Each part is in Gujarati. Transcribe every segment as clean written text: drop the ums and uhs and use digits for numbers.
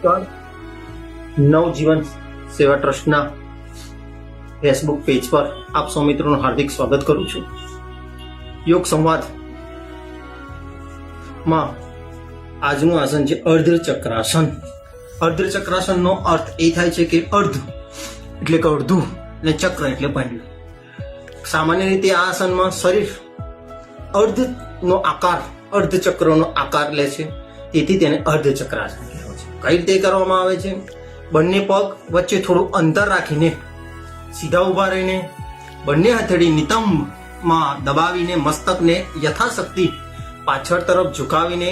નમસ્કાર. નવજીવન સેવા ટ્રસ્ટના ફેસબુક પેજ પર આપ સૌ મિત્રોનું હાર્દિક સ્વાગત કરું છું. યોગ સંવાદમાં આજનું આસન છે અર્ધચક્રાસન. અર્ધચક્રાસનનો અર્થ એ થાય છે કે અર્ધ એટલે કે અડધું અને ચક્ર એટલે પાંડુ. સામાન્ય રીતે આ આસનમાં શરીર અર્ધનો આકાર અર્ધચક્રનો આકાર લે છે, તેથી તેને અર્ધચક્રાસન કહેવાય છે. કઈ રીતે કરવામાં આવે છે? બંને પગ વચ્ચે થોડું અંતર રાખીને સીધા ઊભા રહીને બંને હથેળી નિતંબમાં દબાવીને મસ્તકને યથાશક્તિ પાછળ તરફ ઝુકાવીને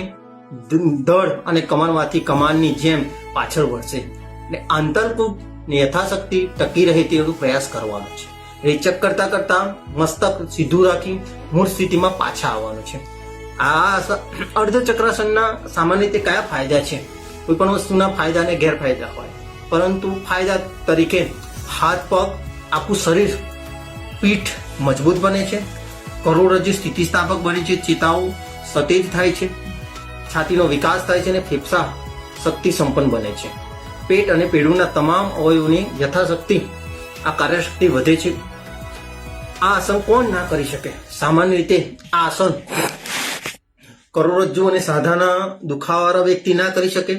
ધડ અને કમરમાંથી કમાનની જેમ પાછળ વળશે એટલે આંતરકૂપ યથાશક્તિ ટકી રહે તેવો પ્રયાસ કરવાનો છે. રેચક કરતા કરતા મસ્તક સીધું રાખી મૂળ સ્થિતિમાં પાછા આવવાનું છે. આ અર્ધચક્રાસનના સામાન્ય રીતે કયા ફાયદા છે? કોઈ પણ વસ્તુના ફાયદા અને ગેરફાયદા હોય, પરંતુ ફાયદા તરીકે હાથ પગ આખું શરીર પીઠ મજબૂત બને છે, કરોડરજ્જુ સ્થિતિસ્થાપક બને છે, ચેતાઓ સતેજ થાય છે, છાતીનો વિકાસ થાય છે અને ફેફસા શક્તિ સંપન્ન બને છે. પેટ અને પેડુના તમામ અવયવોની યથાશક્તિ આ કાર્યશક્તિ વધે છે. આ આસન કોણ ના કરી શકે? સામાન્ય રીતે આ આસન કરોડરજ્જુ અને સાંધાના દુખાવાવાળા વ્યક્તિ ના કરી શકે,